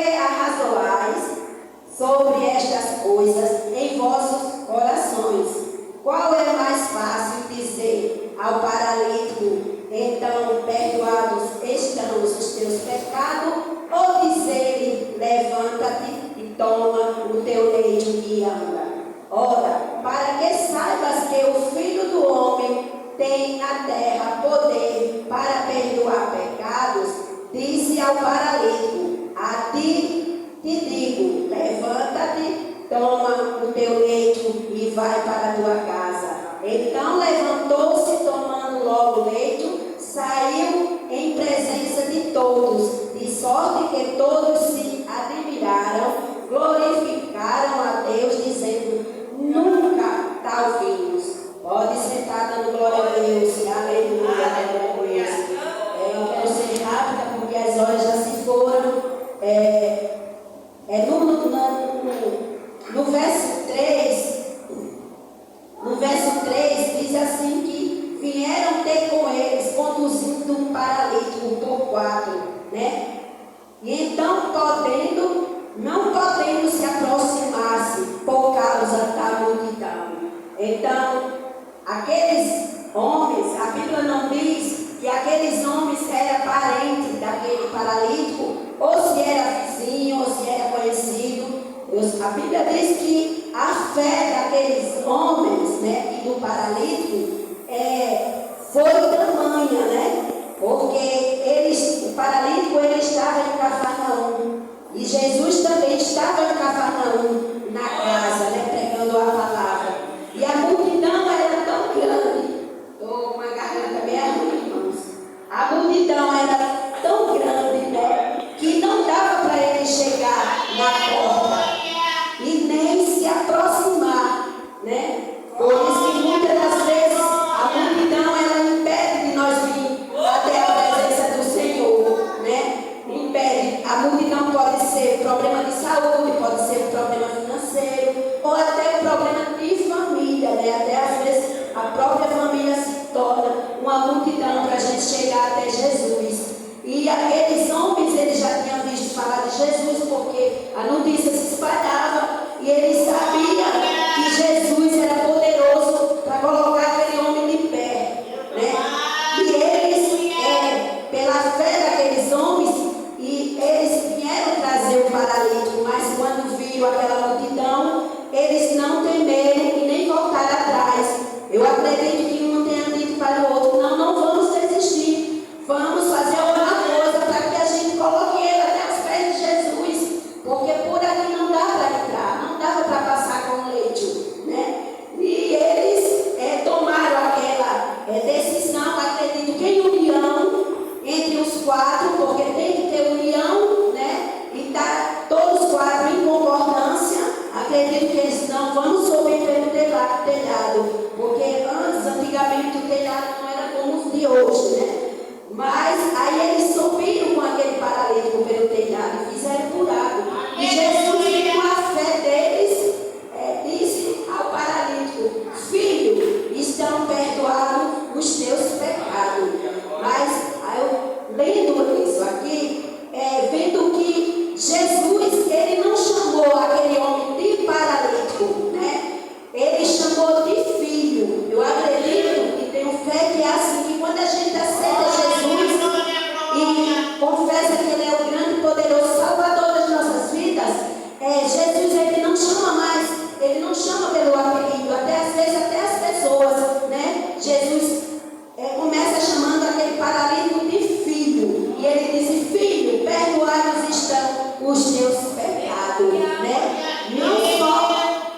arrazoais sobre estas coisas em vossos corações? Qual é mais fácil dizer ao paralítico, então perdoados estão os teus pecados, ou dizer-lhe, levanta-te e toma o teu leito e anda? Ora, para que saibas que o Filho do Homem tem na terra poder para perdoar pecados, disse ao paralítico, a ti te digo, levanta-te, toma o teu leito e vai para a tua casa. Então levantou-se, tomando logo o leito, saiu em presença de todos, de sorte que todos se admiraram, glorificaram a Deus, dizendo, nunca tal vimos. Pode sentar dando glória a Deus, aleluia, aleluia. Eu quero ser rápida porque as horas já se foram. No verso 3 diz assim que vieram ter com eles, conduzindo um paralítico por 4, né? E então, não podendo se aproximar-se por causa da multidão. Então, aqueles homens, a Bíblia não diz que aqueles homens eram parentes daquele paralítico, ou se era vizinho, ou se era conhecido. A Bíblia diz que a fé daqueles homens, né, e do paralítico foi tamanha, né? Porque o paralítico ele estava em Cafarnaum, e Jesus também estava em Cafarnaum, na casa, né, pregando a palavra. E a multidão era tão grande, estou com a garganta meio ruim, irmãos. A multidão era tão grande, né, que não dava para ele chegar na porta e nem se aproximar, né? Por isso que muitas das vezes a multidão ela impede de nós vir até a presença do Senhor, né? Impede. A multidão pode ser problema de saúde, pode ser um problema financeiro, ou até um problema de família, né? Até às vezes a própria família se torna uma multidão para a gente chegar até Jesus. E aqueles homens, eles já tinham visto falar de Jesus, porque a notícia se espalhava e eles sabiam que Jesus era poderoso para colocar aquele homem de pé, né? E eles, pela fé daqueles homens, e eles vieram trazer o paralítico, mas quando viram aquela multidão, eles não temeram e nem voltaram atrás. Eu acredito que um tenha dito para o outro, não vamos desistir, vamos fazer alguma coisa para que a gente coloque ele até os pés de Jesus, porque por aqui não dá para entrar, não dava para passar com leite, né? E eles tomaram aquela decisão, acredito que em união entre os 4, porque tem que ter união, né? E tá todos os 4 em concordância. Acredito que eles não vão subir pelo telhado, porque antigamente o telhado não era como os de hoje, né? Mas aí eles subiram com aquele paralítico pelo telhado e fizeram buraco. E Jesus, com a fé deles, disse ao paralítico, filho, estão perdoados os teus pecados. Mas eu lendo isso aqui, vendo que Jesus, ele não chamou aquele homem de paralítico, né? Ele chamou de filho. Eu acredito e tenho fé que é assim, que quando a gente aceita Jesus e confessa que ele é o grande e poderoso Salvador das nossas vidas, Jesus, ele não chama mais, ele não chama pelo apelido, até às vezes até as pessoas, né? Jesus começa chamando aquele paralítico de filho, e ele diz, filho, perdoados estão os teus pecados, né?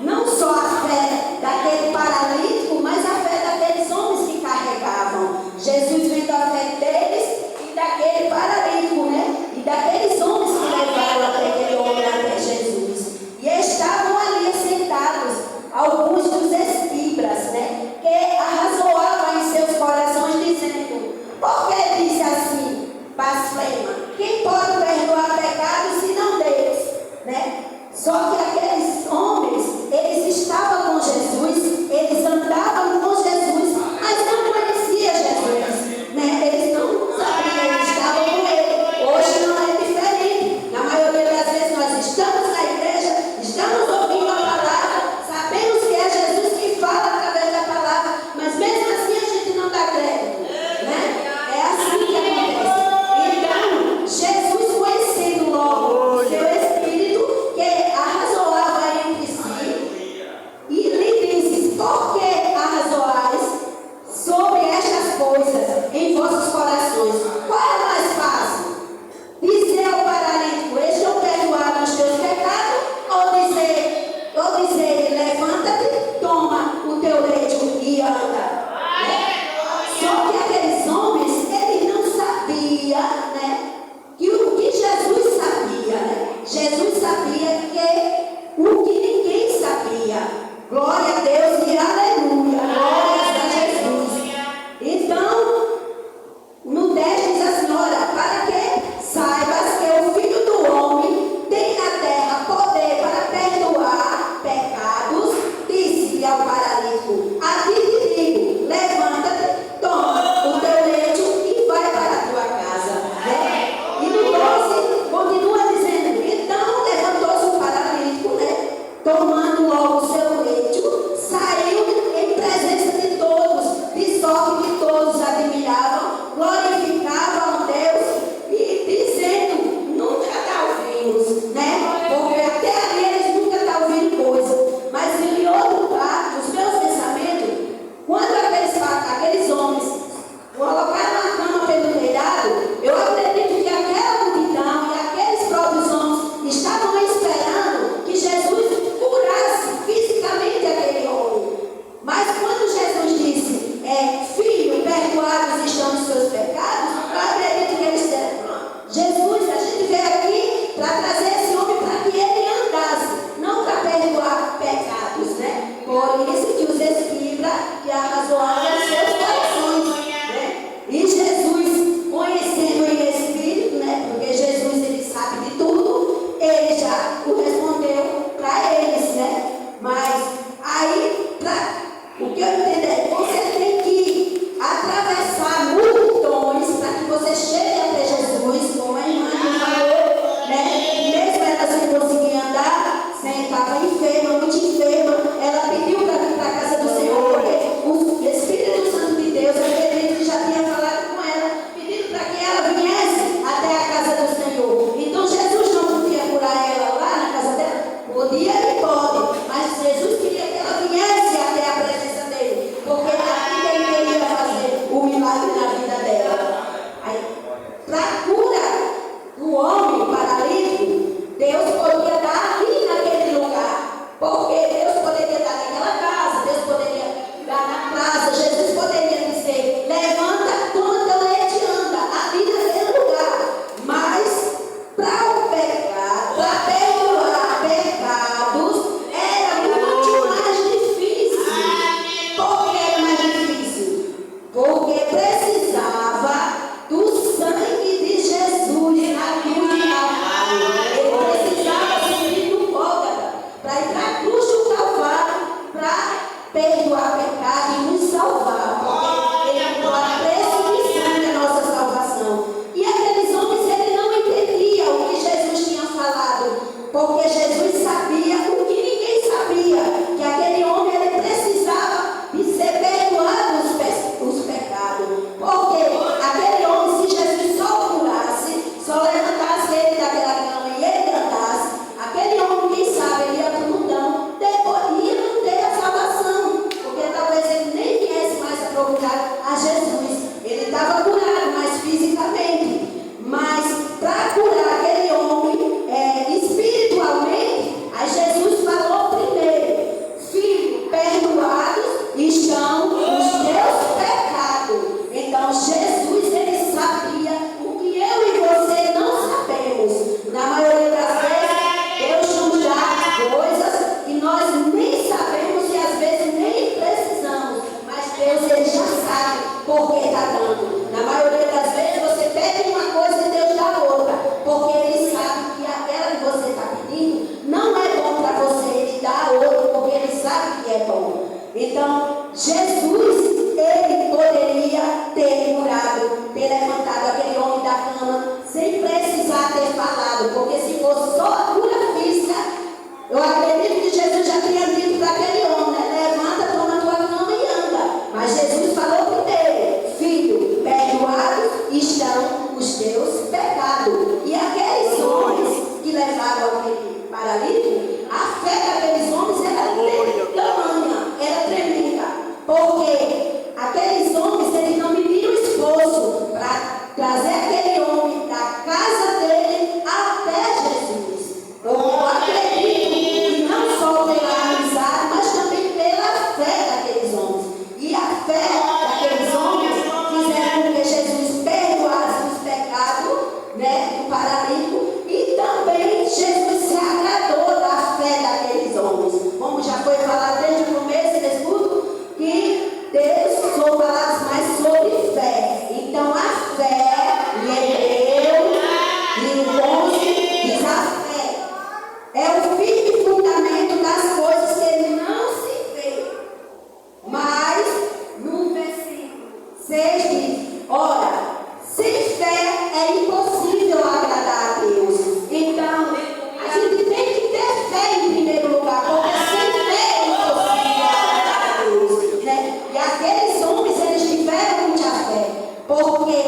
Não só a fé daquele paralítico, mas a fé daqueles homens que carregavam. Jesus vendo a fé deles e daquele paralítico, né? E daqueles homens que levaram até aquele homem até Jesus. E estavam ali sentados alguns dos escribas, né? Que arrazoavam em seus corações, dizendo, por que disse assim, blasfema? Quem pode perdoar pecados se não Deus, né? Só que aqueles homens, eles estavam com Jesus, eles andavam com Jesus, mas não conheciam Jesus, né? Eles não sabiam, eles estavam com ele. Hoje não é diferente. Na maioria das vezes orações. Qual é mais fácil? Dizer ao paralítico, estão perdoados os teus pecados, ou dizer, levanta-te, toma o teu leito e anda. Só que aqueles homens, eles não sabiam, né? Que o que Jesus sabia, né? Jesus sabia que o que ninguém sabia. Glória a Deus e aleluia. Glória a Jesus. Então, no 10 diz a senhora, para que saibas que o Filho do Homem tem na terra poder para perdoar pecados, disse-lhe ao paralítico, a ti te digo, levanta-te, toma o teu leito e vai para a tua casa. Né? E no 12 continua dizendo, então levantou-se o paralítico, né? Tomando logo o seu leito, saiu em presença de todos, de sorte que todos admiravam, glorificavam a Deus e dizendo, nunca está ouvindo, né? Porque até ali eles nunca estão ouvindo coisa. Mas em outro lado, os meus pensamentos, quando aqueles homens colocaram a cama pelo telhado, eu acredito que aquela multidão e aqueles próprios homens estavam esperando que Jesus curasse fisicamente aquele homem. Mas quando Jesus disse, filho, perdoados estão os seus pecados, eu acredito que eles disseram, Jesus, a gente veio aqui para trazer esse homem para que ele andasse, não para perdoar pecados, né? Por isso que os equilibra e arrazoaram os seus corações, né? E Jesus, conhecendo em espírito, né? Porque Jesus, ele sabe de tudo, ele já o respondeu para eles, né? Mas aí, o que eu entendo é que você tem que atravessar multidões para que você chegue até Jesus, como a irmã falou, né? Mesmo ela sem conseguir andar, estava enferma, muito enferma, ela pediu para vir para a casa do Senhor, porque o Espírito Santo de Deus, eu acredito que já tinha falado com ela, pedindo para que ela viesse até a casa do Senhor. Então Jesus não podia curar ela lá na casa dela? Podia e pode, mas Jesus queria que ela viesse até a presença dele, porque aqui ele queria fazer o milagre na vida dela. Para a cura do homem paralítico, Deus podia dar ali naquele lugar, porque Deus poderia dar naquela casa, Deus poderia dar na praça, Jesus poderia dizer, levanta, toma teu leite e anda, ali naquele lugar. Mas para o pecado, para perdoar pecados, era muito mais difícil. Por que era mais difícil? Porque precisava do sangue de Jesus na cruz de Calvário. Ele precisava subir no Gólgota para ir para a cruz do Calvário para perdoar pecado e nos salvar. Porque ele pagou a preço de sangue a nossa salvação. E aqueles homens, ele não entendia o que Jesus tinha falado, porque Jesus sabia o que ninguém sabia, que aquele homem ele precisava de ser perdoado os pecados. Porque aquele homem, se Jesus só o curasse, só levantasse ele daquela cama e ele andasse, aquele homem, quem sabe, ele ia para o mundão, depois ia não ter a salvação, porque talvez ele nem viesse mais a procurar a Jesus. Ele estava curado, mas fisicamente. Mas para curar aquele homem espiritualmente, aí Jesus falou primeiro, filho, perdoados estão os teus pecados. Então Jesus, ele sabia o que eu e você não sabemos. Na maioria das vezes, Deus nos dá coisas que nós nem sabemos e às vezes nem precisamos. Mas Deus, ele já sabe por que está dando. Na maioria das vezes, você pede uma coisa e Deus dá outra, porque ele sabe que aquela que você está pedindo não é bom para você, ele dá outra, porque ele sabe que é bom. Então, Jesus, ele poderia ter curado, ter levantado aquele homem da cama, sem precisar ter falado, porque se fosse só a cura física, eu acredito que Jesus já tinha dito para aquele homem, né? Levanta, toma tua cama e anda. Mas Jesus falou primeiro, filho, perdoados estão os teus pecados. E aqueles homens que levaram aquele paralítico, a fé daqueles homens era tamanha, era tremenda. Porque aqueles homens, eles não mediram esforço para trazer aquele homem da casa dele até Jesus. Eu acredito que não só pela amizade, mas também pela fé daqueles homens. E a fé daqueles homens fizeram com que Jesus perdoasse os pecados, né, do paralítico, e também Jesus se agradou da fé daqueles homens. Como já foi falado desde o começo desse culto, que Deus usou palavras mais sobre fé. Então a fé, em Hebreu, em 11, diz a fé é o firme fundamento das coisas que não se vê. Mas no versículo 6 diz: ora, sem fé é impossível agradar a Deus. Então, a gente tem que ter fé em primeiro lugar, porque sem fé é impossível agradar a Deus, né? E aqueles homens, eles tiveram muita fé, porque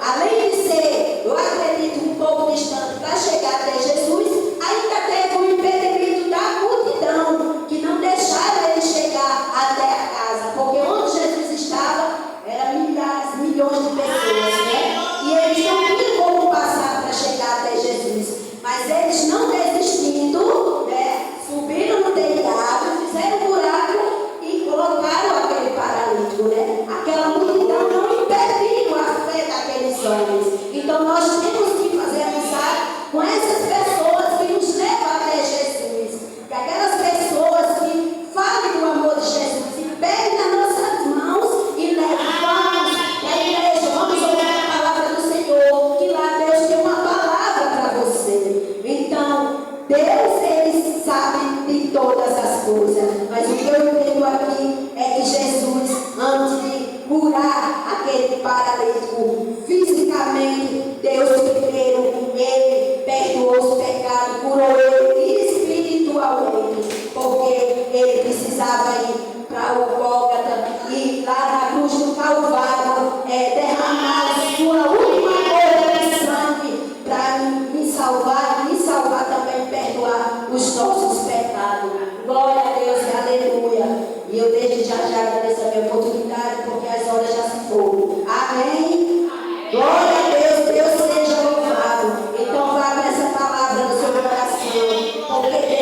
além de ser, eu acredito, um pouco distante para chegar até Jesus, ainda teve um impedimento da multidão, que não deixaram ele chegar até a casa, porque onde Jesus estava, eram milhares, milhões de pessoas, né? E eles não tinham como passar para chegar até Jesus. Mas eles não desistindo, né? Subiram no telhado, fizeram um buraco e colocaram aquele paralítico, né? Aquela multidão não impediu a fé daqueles homens. Então nós temos que fazer amizade com essas pessoas que nos levam até Jesus. Que aquelas pessoas que falem do amor de Jesus e peguem nas nossas mãos e levamos na igreja, vamos ouvir a palavra do Senhor, que lá Deus tem uma palavra para você. Então, Deus, Ele sabe de todas as coisas, mas o que eu entendo aqui é que Jesus, antes de curar aquele paralítico fisicamente, Deus primeiro, Ele perdoou os pecados, curou ele espiritualmente, porque ele precisava ir para o Gólgota e lá na cruz do Calvário derramar sua última gota de sangue para me salvar e me salvar também, perdoar os nossos pecados. Glória a Deus e aleluia. E eu desde já agradeço a minha oportunidade, porque as horas já se foram. Amém? Glória a Deus, Deus seja louvado. Então vá com essa palavra no seu coração, porque Deus